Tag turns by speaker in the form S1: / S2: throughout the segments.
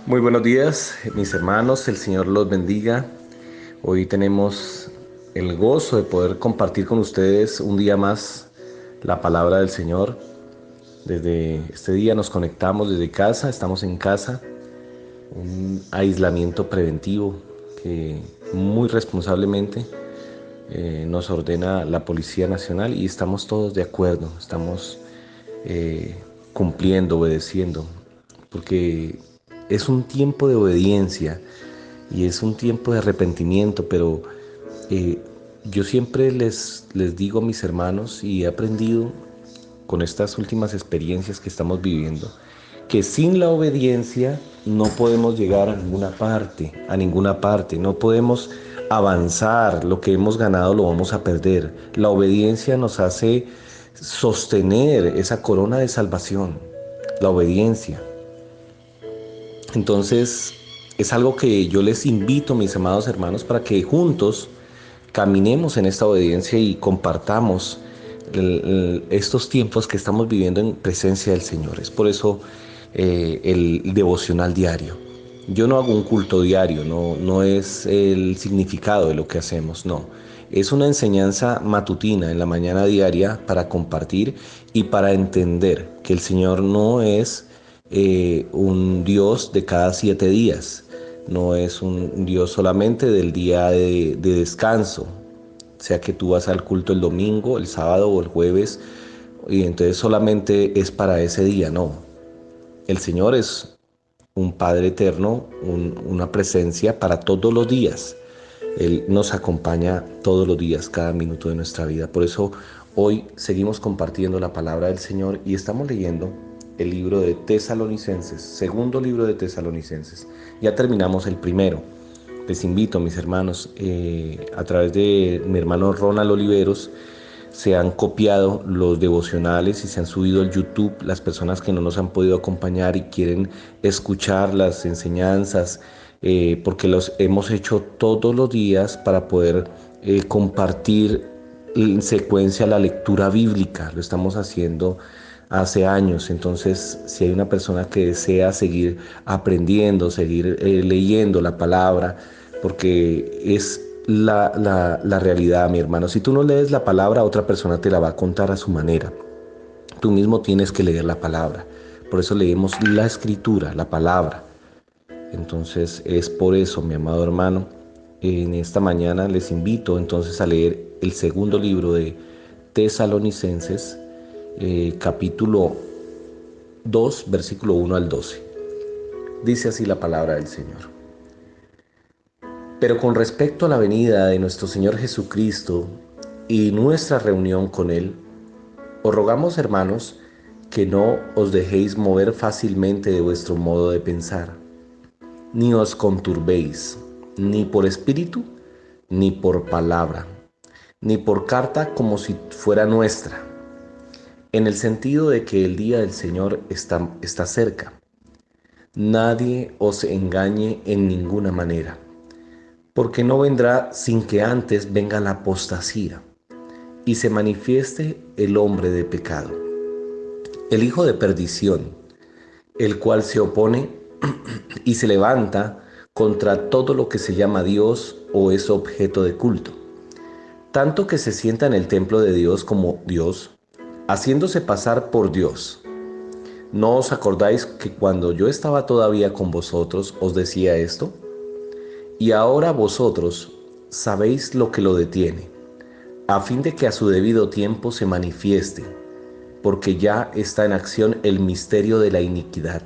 S1: Muy buenos días, mis hermanos, el Señor los bendiga. Hoy tenemos el gozo de poder compartir con ustedes un día más la palabra del Señor. Desde este día nos conectamos desde casa, estamos en casa, un aislamiento preventivo que muy responsablemente nos ordena la Policía Nacional y estamos todos de acuerdo, estamos eh, cumpliendo, obedeciendo, porque es un tiempo de obediencia y es un tiempo de arrepentimiento, pero eh, yo siempre les digo a mis hermanos y he aprendido con estas últimas experiencias que estamos viviendo, que sin la obediencia no podemos llegar a ninguna parte, no podemos avanzar, lo que hemos ganado lo vamos a perder. La obediencia nos hace sostener esa corona de salvación, la obediencia. Entonces, es algo que yo les invito, mis amados hermanos, para que juntos caminemos en esta obediencia y compartamos estos tiempos que estamos viviendo en presencia del Señor. Es por eso el devocional diario. Yo no hago un culto diario, no es el significado de lo que hacemos, no. Es una enseñanza matutina en la mañana diaria para compartir y para entender que el Señor no es un Dios de cada 7 días, no es un Dios solamente del día de descanso, sea que tú vas al culto el domingo, el sábado o el jueves, y entonces solamente es para ese día, no. El Señor es un Padre eterno, una presencia para todos los días. Él nos acompaña todos los días, cada minuto de nuestra vida. Por eso hoy seguimos compartiendo la palabra del Señor y estamos leyendo el libro de Tesalonicenses, segundo libro de Tesalonicenses. Ya terminamos el primero. Les invito, mis hermanos, a través de mi hermano Ronald Oliveros, se han copiado los devocionales y se han subido al YouTube. Las personas que no nos han podido acompañar y quieren escuchar las enseñanzas, porque los hemos hecho todos los días para poder compartir en secuencia la lectura bíblica. Lo estamos haciendo hace años. Entonces, si hay una persona que desea seguir aprendiendo, seguir leyendo la palabra, porque es la realidad, mi hermano. Si tú no lees la palabra, otra persona te la va a contar a su manera. Tú mismo tienes que leer la palabra. Por eso leemos la escritura, la palabra. Entonces es por eso, mi amado hermano, en esta mañana les invito entonces a leer el segundo libro de Tesalonicenses, capítulo 2, versículo 1 al 12. Dice así la palabra del Señor. Pero con respecto a la venida de nuestro Señor Jesucristo y nuestra reunión con Él, os rogamos, hermanos, que no os dejéis mover fácilmente de vuestro modo de pensar, ni os conturbéis, ni por espíritu, ni por palabra, ni por carta como si fuera nuestra, en el sentido de que el día del Señor está cerca. Nadie os engañe en ninguna manera, porque no vendrá sin que antes venga la apostasía y se manifieste el hombre de pecado, el hijo de perdición, el cual se opone y se levanta contra todo lo que se llama Dios o es objeto de culto, tanto que se sienta en el templo de Dios como Dios, haciéndose pasar por Dios. ¿No os acordáis que cuando yo estaba todavía con vosotros os decía esto? Y ahora vosotros sabéis lo que lo detiene, a fin de que a su debido tiempo se manifieste, porque ya está en acción el misterio de la iniquidad.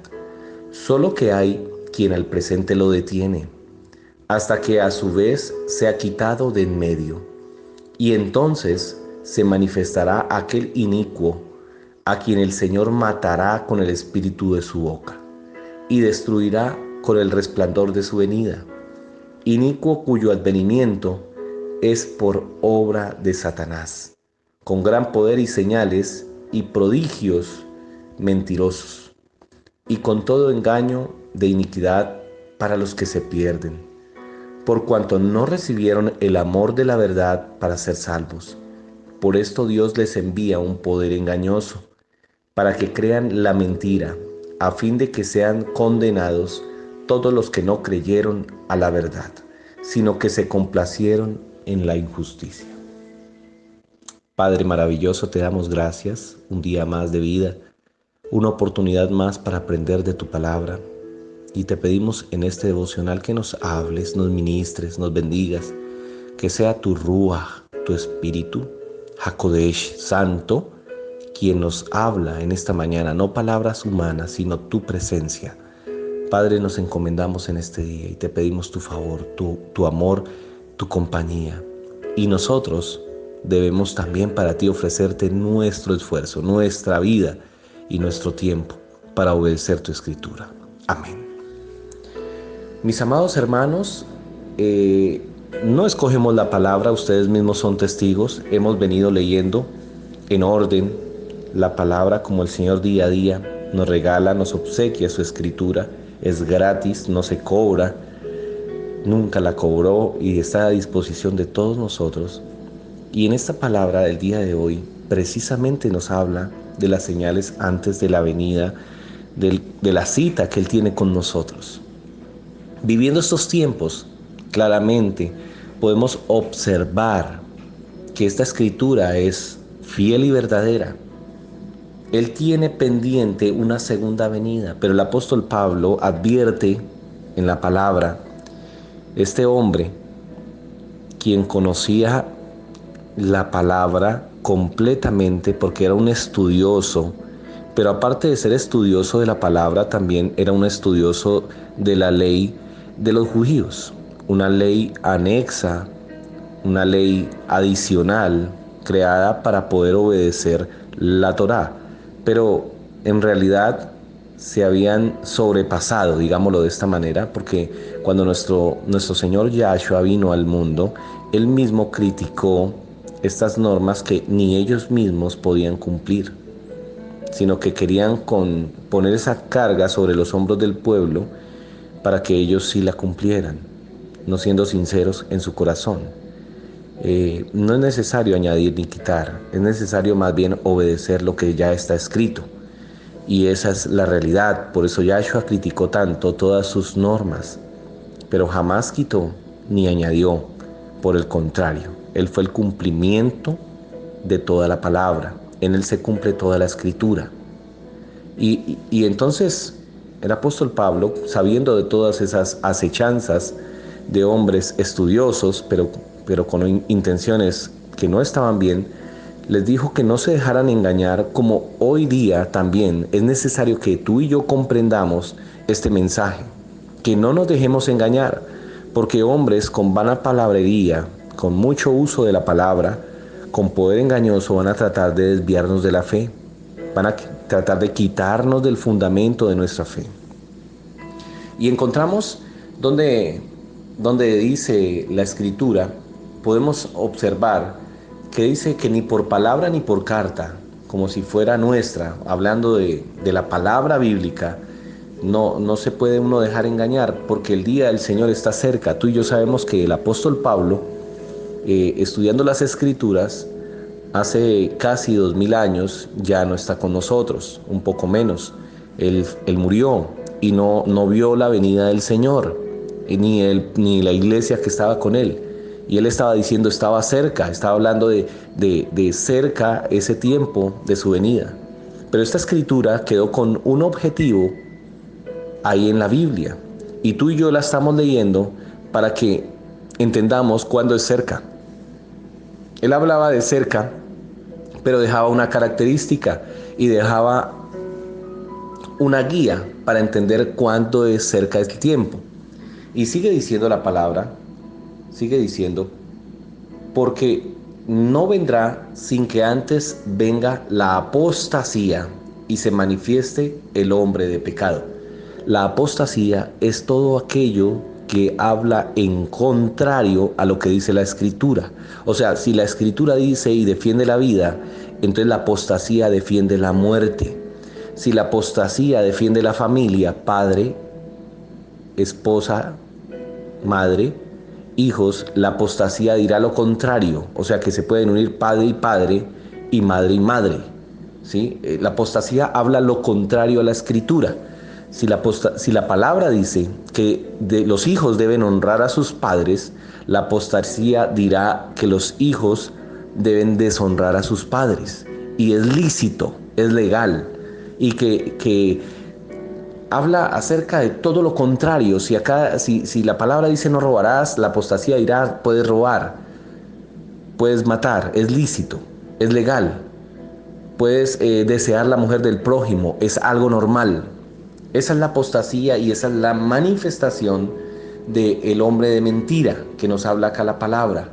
S1: Solo que hay quien al presente lo detiene, hasta que a su vez sea quitado de en medio. Y entonces se manifestará aquel inicuo, a quien el Señor matará con el espíritu de su boca, y destruirá con el resplandor de su venida. Inicuo cuyo advenimiento es por obra de Satanás, con gran poder y señales y prodigios mentirosos, y con todo engaño de iniquidad para los que se pierden, por cuanto no recibieron el amor de la verdad para ser salvos. Por esto Dios les envía un poder engañoso, para que crean la mentira, a fin de que sean condenados todos los que no creyeron a la verdad, sino que se complacieron en la injusticia. Padre maravilloso, te damos gracias, un día más de vida, una oportunidad más para aprender de tu palabra. Y te pedimos en este devocional que nos hables, nos ministres, nos bendigas, que sea tu Ruach, tu Espíritu, Hakodesh, Santo, quien nos habla en esta mañana, no palabras humanas, sino tu presencia. Padre, nos encomendamos en este día y te pedimos tu favor, tu amor, tu compañía. Y nosotros debemos también para ti ofrecerte nuestro esfuerzo, nuestra vida y nuestro tiempo para obedecer tu escritura. Amén. Mis amados hermanos, no escogemos la palabra, ustedes mismos son testigos. Hemos venido leyendo en orden la palabra como el Señor día a día nos regala, nos obsequia su escritura. Es gratis, no se cobra, nunca la cobró y está a disposición de todos nosotros. Y en esta palabra del día de hoy precisamente nos habla de las señales antes de la venida, de la cita que Él tiene con nosotros. Viviendo estos tiempos, claramente podemos observar que esta escritura es fiel y verdadera. Él tiene pendiente una segunda venida, pero el apóstol Pablo advierte en la palabra, este hombre, quien conocía la palabra completamente porque era un estudioso, pero aparte de ser estudioso de la palabra, también era un estudioso de la ley de los judíos, una ley anexa, una ley adicional creada para poder obedecer la Torá, pero en realidad se habían sobrepasado, digámoslo de esta manera, porque cuando nuestro Señor Yahshua vino al mundo, Él mismo criticó estas normas que ni ellos mismos podían cumplir, sino que querían poner esa carga sobre los hombros del pueblo para que ellos sí la cumplieran, no siendo sinceros en su corazón. No es necesario añadir ni quitar, es necesario más bien obedecer lo que ya está escrito. Y esa es la realidad, por eso Yahshua criticó tanto todas sus normas, pero jamás quitó ni añadió, por el contrario, Él fue el cumplimiento de toda la palabra, en Él se cumple toda la escritura. Y entonces el apóstol Pablo, sabiendo de todas esas acechanzas de hombres estudiosos, pero con intenciones que no estaban bien, les dijo que no se dejaran engañar, como hoy día también es necesario que tú y yo comprendamos este mensaje, que no nos dejemos engañar, porque hombres con vana palabrería, con mucho uso de la palabra, con poder engañoso van a tratar de desviarnos de la fe, van a tratar de quitarnos del fundamento de nuestra fe. Y encontramos donde dice la escritura, podemos observar que dice que ni por palabra ni por carta, como si fuera nuestra, hablando de la palabra bíblica, no se puede uno dejar engañar, porque el día del Señor está cerca. Tú y yo sabemos que el apóstol Pablo, estudiando las escrituras, hace casi 2000 años ya no está con nosotros, un poco menos. Él murió y no vio la venida del Señor, ni la iglesia que estaba con él. Y él estaba diciendo, estaba cerca, estaba hablando de cerca ese tiempo de su venida. Pero esta escritura quedó con un objetivo ahí en la Biblia. Y tú y yo la estamos leyendo para que entendamos cuándo es cerca. Él hablaba de cerca, pero dejaba una característica y dejaba una guía para entender cuándo es cerca el tiempo. Y sigue diciendo la palabra, sigue diciendo, porque no vendrá sin que antes venga la apostasía y se manifieste el hombre de pecado. La apostasía es todo aquello que habla en contrario a lo que dice la Escritura. O sea, si la Escritura dice y defiende la vida, entonces la apostasía defiende la muerte. Si la apostasía defiende la familia, padre, esposa, madre, hijos, la apostasía dirá lo contrario. O sea, que se pueden unir padre y madre y madre. ¿Sí? La apostasía habla lo contrario a la Escritura. Si la palabra dice que los hijos deben honrar a sus padres, la apostasía dirá que los hijos deben deshonrar a sus padres. Y es lícito, es legal. Y que habla acerca de todo lo contrario. Si la palabra dice no robarás, la apostasía dirá puedes robar, puedes matar, es lícito, es legal. Puedes desear la mujer del prójimo, es algo normal. Esa es la apostasía y esa es la manifestación del hombre de mentira que nos habla acá la palabra.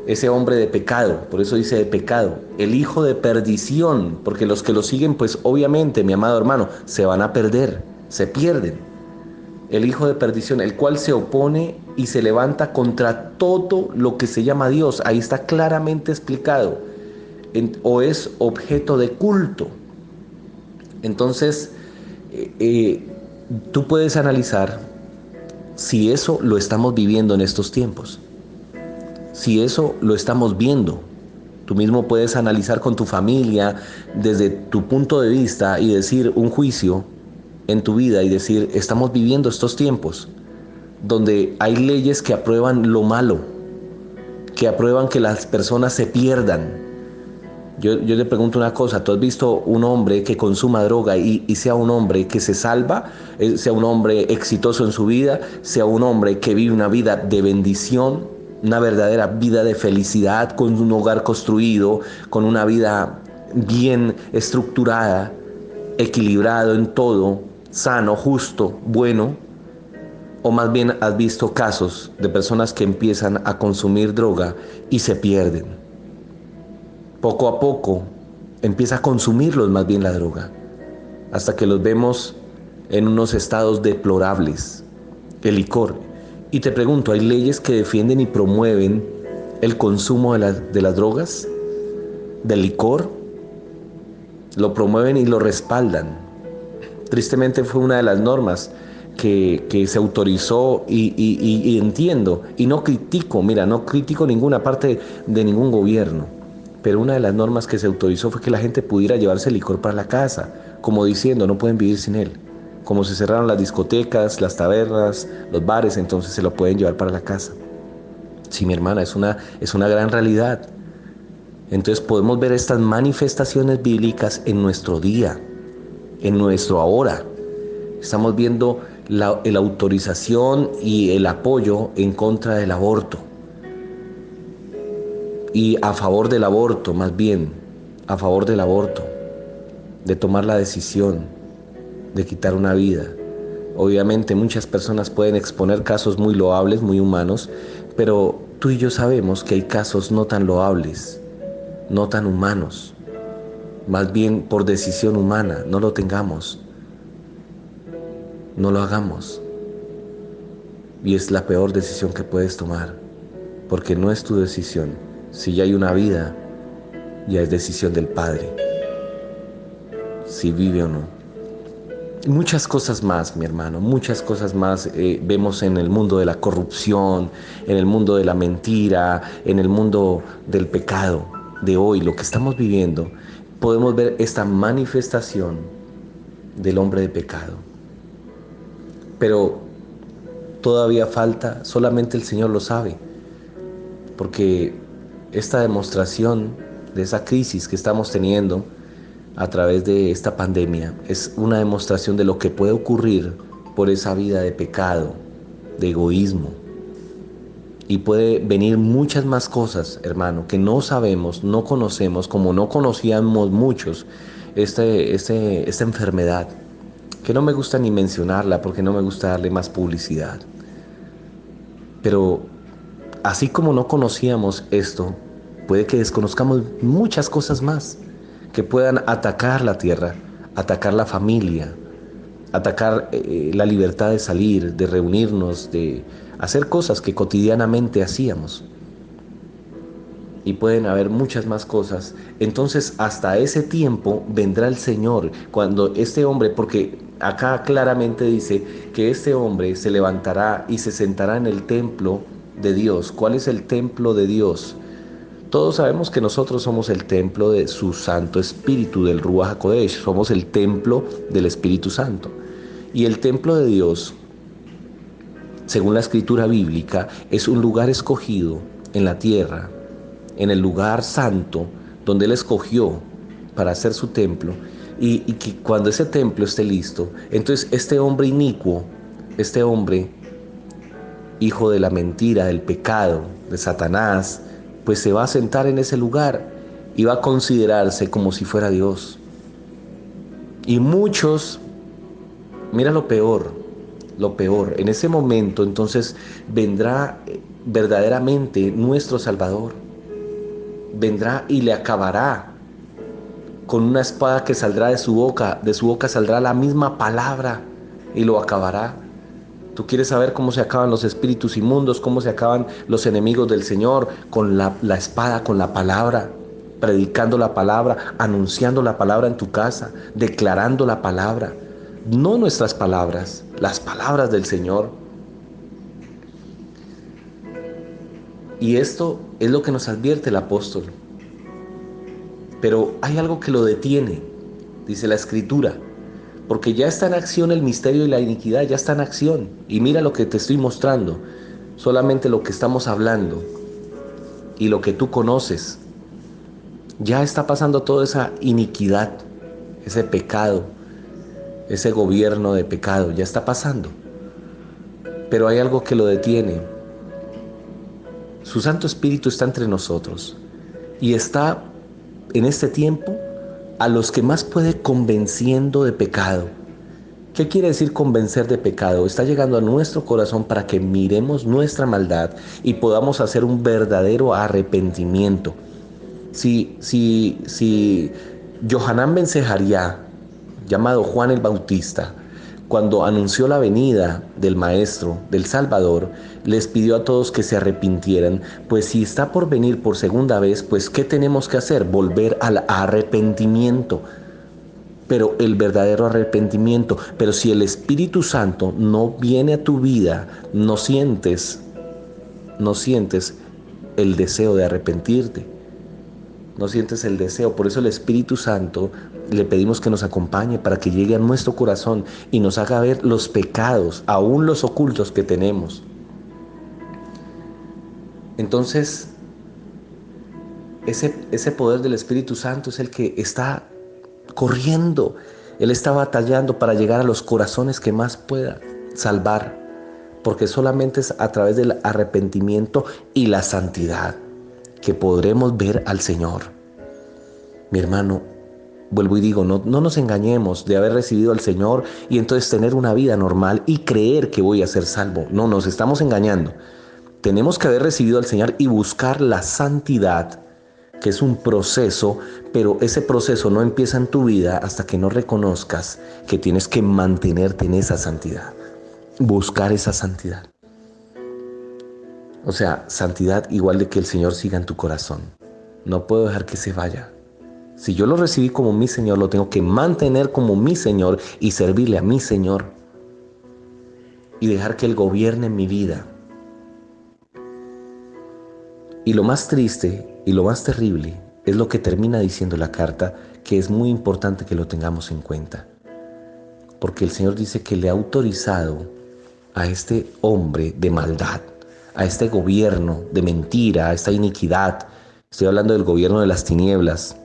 S1: Ese hombre de pecado, por eso dice de pecado, el hijo de perdición, porque los que lo siguen, pues obviamente, mi amado hermano, se van a perder, se pierden. El hijo de perdición, el cual se opone y se levanta contra todo lo que se llama Dios. Ahí está claramente explicado. O es objeto de culto. Entonces, tú puedes analizar si eso lo estamos viviendo en estos tiempos. Si eso lo estamos viendo, tú mismo puedes analizar con tu familia desde tu punto de vista y decir un juicio en tu vida y decir, estamos viviendo estos tiempos donde hay leyes que aprueban lo malo, que aprueban que las personas se pierdan. Yo te pregunto una cosa, ¿tú has visto un hombre que consuma droga y sea un hombre que se salva, sea un hombre exitoso en su vida, sea un hombre que vive una vida de bendición, una verdadera vida de felicidad, con un hogar construido, con una vida bien estructurada, equilibrado en todo, sano, justo, bueno? O más bien has visto casos de personas que empiezan a consumir droga y se pierden. Poco a poco empieza a consumirlos más bien la droga, hasta que los vemos en unos estados deplorables, el licor. Y te pregunto, ¿hay leyes que defienden y promueven el consumo de las drogas, del licor? Lo promueven y lo respaldan. Tristemente fue una de las normas que se autorizó y entiendo, y no critico, no critico ninguna parte de ningún gobierno, pero una de las normas que se autorizó fue que la gente pudiera llevarse licor para la casa, como diciendo, no pueden vivir sin él. Como se cerraron las discotecas, las tabernas, los bares, entonces se lo pueden llevar para la casa. Sí, mi hermana, es una gran realidad. Entonces podemos ver estas manifestaciones bíblicas en nuestro día, en nuestro ahora. Estamos viendo la autorización y el apoyo en contra del aborto. Y a favor del aborto, más bien, a favor del aborto, de tomar la decisión de quitar una vida. Obviamente muchas personas pueden exponer casos muy loables, muy humanos, pero tú y yo sabemos que hay casos no tan loables, no tan humanos, más bien por decisión humana. No lo tengamos, no lo hagamos. Y es la peor decisión que puedes tomar, porque no es tu decisión. Si ya hay una vida, ya es decisión del Padre, si vive o no. Muchas cosas más, mi hermano, muchas cosas más vemos en el mundo de la corrupción, en el mundo de la mentira, en el mundo del pecado de hoy, lo que estamos viviendo. Podemos ver esta manifestación del hombre de pecado. Pero todavía falta, solamente el Señor lo sabe, porque esta demostración de esa crisis que estamos teniendo a través de esta pandemia es una demostración de lo que puede ocurrir por esa vida de pecado, de egoísmo. Y puede venir muchas más cosas, hermano, que no sabemos, no conocemos, como no conocíamos muchos esta enfermedad, que no me gusta ni mencionarla porque no me gusta darle más publicidad. Pero así como no conocíamos esto, puede que desconozcamos muchas cosas más que puedan atacar la tierra, atacar la familia, atacar la libertad de salir, de reunirnos, de hacer cosas que cotidianamente hacíamos. Y pueden haber muchas más cosas. Entonces, hasta ese tiempo vendrá el Señor, cuando este hombre, porque acá claramente dice que este hombre se levantará y se sentará en el templo de Dios. ¿Cuál es el templo de Dios? Todos sabemos que nosotros somos el templo de su Santo Espíritu, del Ruach HaKodesh, somos el templo del Espíritu Santo. Y el templo de Dios, según la escritura bíblica, es un lugar escogido en la tierra, en el lugar santo donde Él escogió para hacer su templo, y que cuando ese templo esté listo, entonces este hombre inicuo, este hombre hijo de la mentira, del pecado, de Satanás, pues se va a sentar en ese lugar y va a considerarse como si fuera Dios. Y muchos, mira lo peor, en ese momento entonces vendrá verdaderamente nuestro Salvador. Vendrá y le acabará con una espada que saldrá de su boca saldrá la misma palabra y lo acabará. ¿Tú quieres saber cómo se acaban los espíritus inmundos, cómo se acaban los enemigos del Señor? Con la espada, con la palabra, predicando la palabra, anunciando la palabra en tu casa, declarando la palabra. No nuestras palabras, las palabras del Señor. Y esto es lo que nos advierte el apóstol. Pero hay algo que lo detiene, dice la Escritura, porque ya está en acción el misterio y la iniquidad, ya está en acción. Y mira lo que te estoy mostrando, solamente lo que estamos hablando y lo que tú conoces. Ya está pasando toda esa iniquidad, ese pecado, ese gobierno de pecado, ya está pasando. Pero hay algo que lo detiene. Su Santo Espíritu está entre nosotros y está en este tiempo a los que más puede convenciendo de pecado. ¿Qué quiere decir convencer de pecado? Está llegando a nuestro corazón para que miremos nuestra maldad y podamos hacer un verdadero arrepentimiento. Si Yohanan ben Zacarías, llamado Juan el Bautista, cuando anunció la venida del Maestro, del Salvador, les pidió a todos que se arrepintieran, pues si está por venir por segunda vez, pues ¿qué tenemos que hacer? Volver al arrepentimiento, pero el verdadero arrepentimiento. Pero si el Espíritu Santo no viene a tu vida, no sientes el deseo de arrepentirte. No sientes el deseo. Por eso el Espíritu Santo le pedimos que nos acompañe para que llegue a nuestro corazón y nos haga ver los pecados, aún los ocultos que tenemos. Entonces, ese poder del Espíritu Santo es el que está corriendo. Él está batallando para llegar a los corazones que más pueda salvar, porque solamente es a través del arrepentimiento y la santidad que podremos ver al Señor. Mi hermano, vuelvo y digo, no nos engañemos de haber recibido al Señor y entonces tener una vida normal y creer que voy a ser salvo. No, nos estamos engañando. Tenemos que haber recibido al Señor y buscar la santidad, que es un proceso, pero ese proceso no empieza en tu vida hasta que no reconozcas que tienes que mantenerte en esa santidad, buscar esa santidad. O sea, santidad igual de que el Señor siga en tu corazón. No puedo dejar que se vaya. Si yo lo recibí como mi Señor, lo tengo que mantener como mi Señor y servirle a mi Señor. Y dejar que Él gobierne mi vida. Y lo más triste y lo más terrible es lo que termina diciendo la carta, que es muy importante que lo tengamos en cuenta. Porque el Señor dice que le ha autorizado a este hombre de maldad, a este gobierno de mentira, a esta iniquidad. Estoy hablando del gobierno de las tinieblas,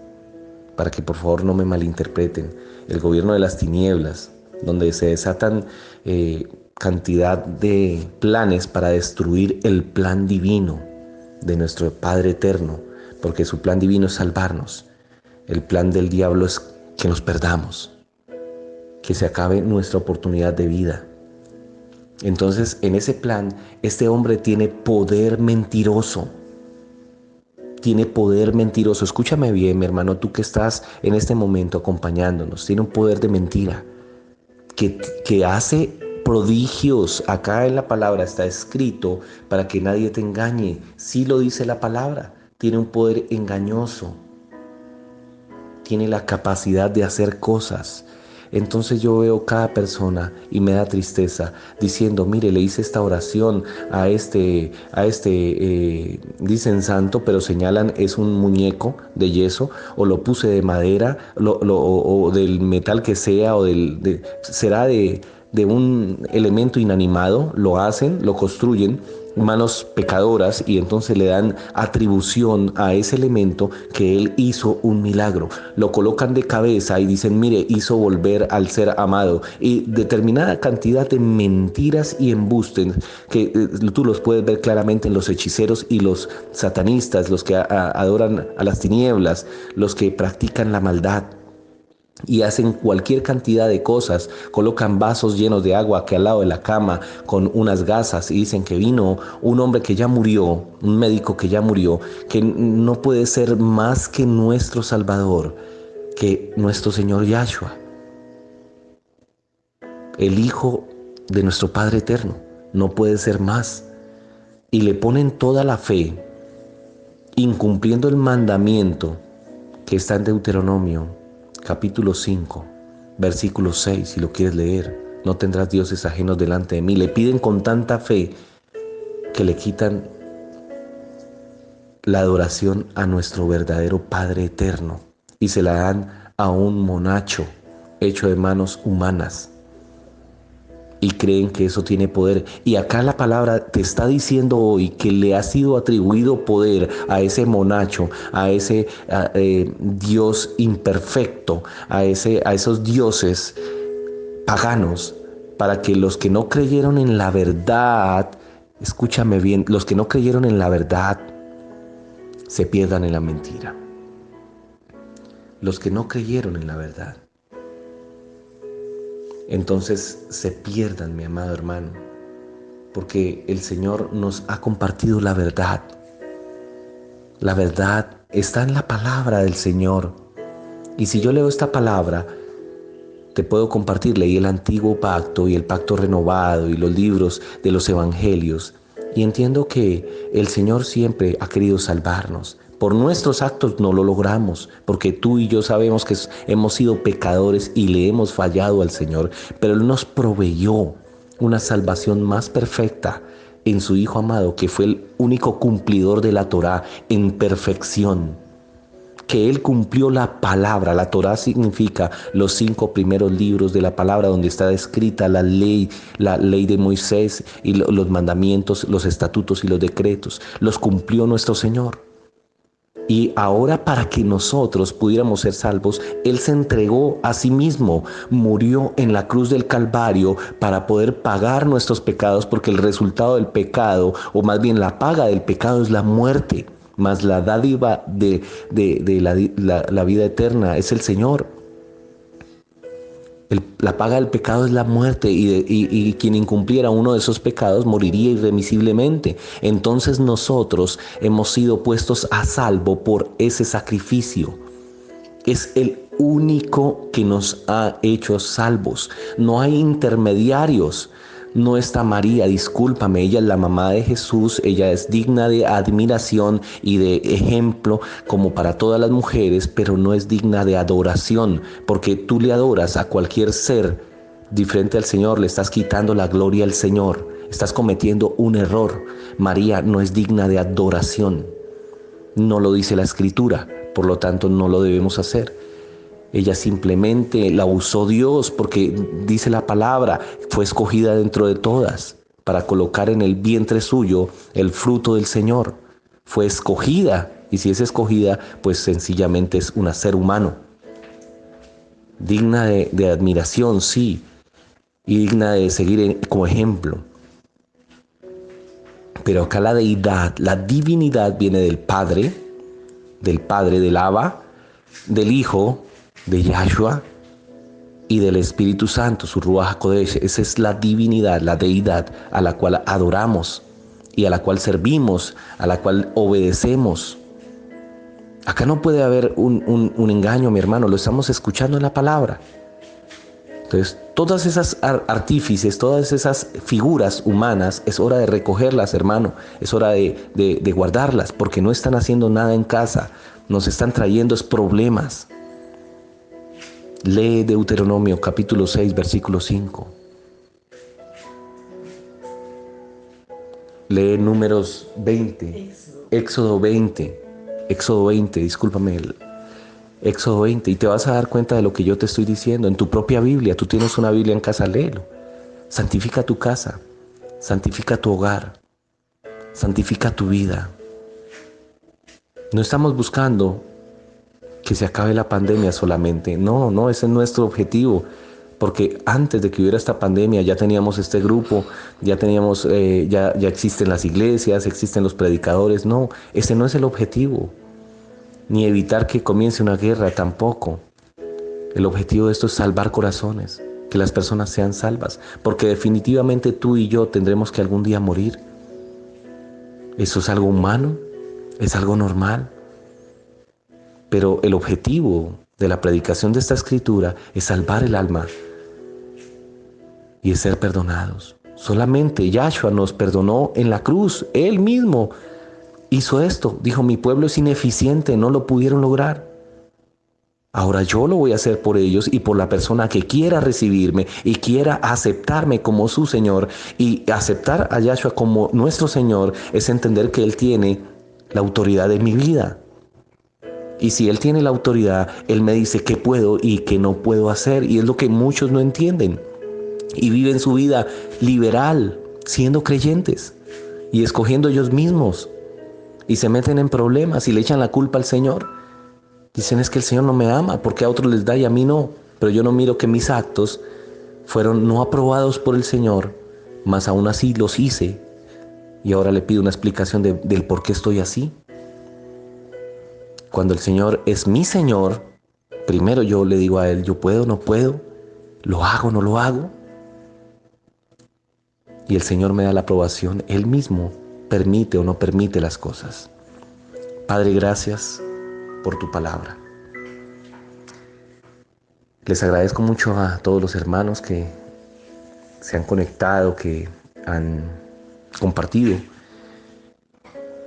S1: para que por favor no me malinterpreten. El gobierno de las tinieblas, donde se desatan cantidad de planes para destruir el plan divino de nuestro Padre eterno, porque su plan divino es salvarnos. El plan del diablo es que nos perdamos, que se acabe nuestra oportunidad de vida. Entonces, en ese plan, este hombre tiene poder mentiroso. Tiene poder mentiroso. Escúchame bien, mi hermano, tú que estás en este momento acompañándonos. Tiene un poder de mentira que hace prodigios. Acá en la palabra está escrito para que nadie te engañe. Sí lo dice la palabra. Tiene un poder engañoso. Tiene la capacidad de hacer cosas. Entonces yo veo cada persona y me da tristeza diciendo, mire, le hice esta oración a este dicen santo, pero señalan es un muñeco de yeso, o lo puse de madera, o del metal que sea, o será de de un elemento inanimado, lo hacen, lo construyen, manos pecadoras, y entonces le dan atribución a ese elemento que él hizo un milagro. Lo colocan de cabeza y dicen, mire, hizo volver al ser amado. Y determinada cantidad de mentiras y embustes que tú los puedes ver claramente en los hechiceros y los satanistas, los que adoran a las tinieblas, los que practican la maldad. Y hacen cualquier cantidad de cosas, colocan vasos llenos de agua que al lado de la cama con unas gasas y dicen que vino un hombre que ya murió, un médico que ya murió, que no puede ser más que nuestro Salvador, que nuestro Señor Yahshua, el Hijo de nuestro Padre Eterno, no puede ser más. Y le ponen toda la fe, incumpliendo el mandamiento que está en Deuteronomio capítulo 5, versículo 6, si lo quieres leer. No tendrás dioses ajenos delante de mí. Le piden con tanta fe que le quitan la adoración a nuestro verdadero Padre Eterno y se la dan a un monacho hecho de manos humanas. Y creen que eso tiene poder. Y acá la palabra te está diciendo hoy que le ha sido atribuido poder a ese monacho, a ese Dios imperfecto, a esos dioses paganos, para que los que no creyeron en la verdad, escúchame bien, los que no creyeron en la verdad se pierdan en la mentira. Los que no creyeron en la verdad, entonces se pierdan, mi amado hermano, porque el Señor nos ha compartido la verdad. La verdad está en la palabra del Señor. Y si yo leo esta palabra, te puedo compartir, leí el antiguo pacto y el pacto renovado y los libros de los evangelios, y entiendo que el Señor siempre ha querido salvarnos. Por nuestros actos no lo logramos, porque tú y yo sabemos que hemos sido pecadores y le hemos fallado al Señor, pero Él nos proveyó una salvación más perfecta en su Hijo amado, que fue el único cumplidor de la Torá en perfección, que Él cumplió la palabra. La Torá significa los 5 primeros libros de la palabra, donde está escrita la ley de Moisés y los mandamientos, los estatutos y los decretos. Los cumplió nuestro Señor. Y ahora, para que nosotros pudiéramos ser salvos, Él se entregó a sí mismo, murió en la cruz del Calvario para poder pagar nuestros pecados, porque el resultado del pecado, o más bien la paga del pecado, es la muerte, mas la dádiva de la vida eterna es el Señor. La paga del pecado es la muerte, y quien incumpliera uno de esos pecados moriría irremisiblemente. Entonces nosotros hemos sido puestos a salvo por ese sacrificio. Es el único que nos ha hecho salvos. No hay intermediarios. No está María, discúlpame, ella es la mamá de Jesús, ella es digna de admiración y de ejemplo como para todas las mujeres, pero no es digna de adoración, porque tú le adoras a cualquier ser diferente al Señor, le estás quitando la gloria al Señor, estás cometiendo un error. María no es digna de adoración, no lo dice la Escritura, por lo tanto no lo debemos hacer. Ella simplemente la usó Dios, porque dice la palabra, fue escogida dentro de todas para colocar en el vientre suyo el fruto del Señor. Fue escogida, y si es escogida, pues sencillamente es un ser humano. Digna de admiración, sí, y digna de seguir como ejemplo. Pero acá la deidad, la divinidad viene del Padre, del Abba, del Hijo, de Yahshua y del Espíritu Santo, su Ruach HaKodesh. Esa es la divinidad, la deidad a la cual adoramos y a la cual servimos, a la cual obedecemos. Acá no puede haber un engaño, mi hermano, lo estamos escuchando en la palabra. Entonces, todas esas artífices, todas esas figuras humanas, es hora de recogerlas, hermano. Es hora de guardarlas, porque no están haciendo nada en casa. Nos están trayendo problemas. Lee Deuteronomio capítulo 6, versículo 5. Lee Números 20, Éxodo 20, discúlpame, Éxodo 20, y te vas a dar cuenta de lo que yo te estoy diciendo. En tu propia Biblia, tú tienes una Biblia en casa, léelo. Santifica tu casa, santifica tu hogar, santifica tu vida. No estamos buscando que se acabe la pandemia solamente. No, ese es nuestro objetivo. Porque antes de que hubiera esta pandemia ya teníamos este grupo, ya teníamos, ya existen las iglesias, existen los predicadores. No, ese no es el objetivo. Ni evitar que comience una guerra tampoco. El objetivo de esto es salvar corazones, que las personas sean salvas. Porque definitivamente tú y yo tendremos que algún día morir. Eso es algo humano, es algo normal. Pero el objetivo de la predicación de esta escritura es salvar el alma y es ser perdonados. Solamente Yahshua nos perdonó en la cruz. Él mismo hizo esto. Dijo, mi pueblo es ineficiente, no lo pudieron lograr. Ahora yo lo voy a hacer por ellos y por la persona que quiera recibirme y quiera aceptarme como su Señor. Y aceptar a Yahshua como nuestro Señor es entender que Él tiene la autoridad de mi vida. Y si Él tiene la autoridad, Él me dice qué puedo y qué no puedo hacer. Y es lo que muchos no entienden. Y viven su vida liberal, siendo creyentes y escogiendo ellos mismos. Y se meten en problemas y le echan la culpa al Señor. Dicen, es que el Señor no me ama, porque a otros les da y a mí no. Pero yo no miro que mis actos fueron no aprobados por el Señor, mas aún así los hice. Y ahora le pido una explicación del por qué estoy así. Cuando el Señor es mi Señor, primero yo le digo a Él, yo puedo, no puedo, lo hago, no lo hago. Y el Señor me da la aprobación, Él mismo permite o no permite las cosas. Padre, gracias por tu palabra. Les agradezco mucho a todos los hermanos que se han conectado, que han compartido.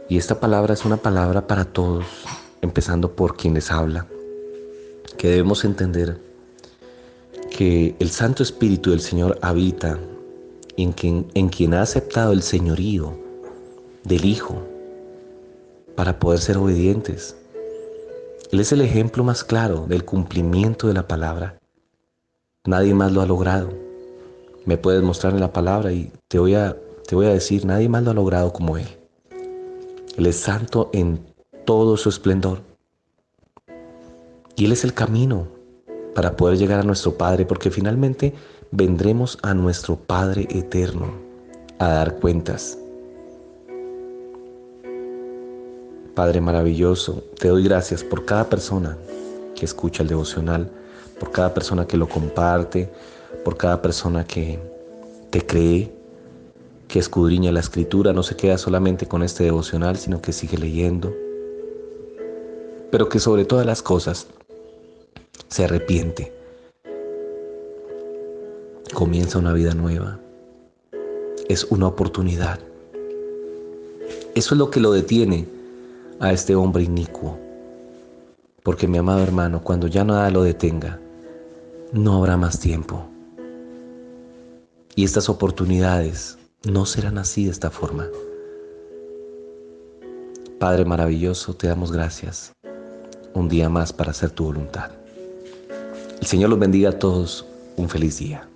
S1: Y esta palabra es una palabra para todos, empezando por quien les habla, que debemos entender que el Santo Espíritu del Señor habita en quien ha aceptado el señorío del Hijo para poder ser obedientes. Él es el ejemplo más claro del cumplimiento de la palabra. Nadie más lo ha logrado. Me puedes mostrar en la palabra y te voy a decir, nadie más lo ha logrado como Él. Él es santo en todo su esplendor. Y Él es el camino para poder llegar a nuestro Padre, porque finalmente vendremos a nuestro Padre eterno a dar cuentas. Padre maravilloso, te doy gracias por cada persona que escucha el devocional, por cada persona que lo comparte, por cada persona que te cree, que escudriña la Escritura, no se queda solamente con este devocional, sino que sigue leyendo, pero que sobre todas las cosas se arrepiente, comienza una vida nueva, es una oportunidad. Eso es lo que lo detiene a este hombre inicuo, porque mi amado hermano, cuando ya nada lo detenga, no habrá más tiempo. Y estas oportunidades no serán así de esta forma. Padre maravilloso, te damos gracias. Un día más para hacer tu voluntad. El Señor los bendiga a todos. Un feliz día.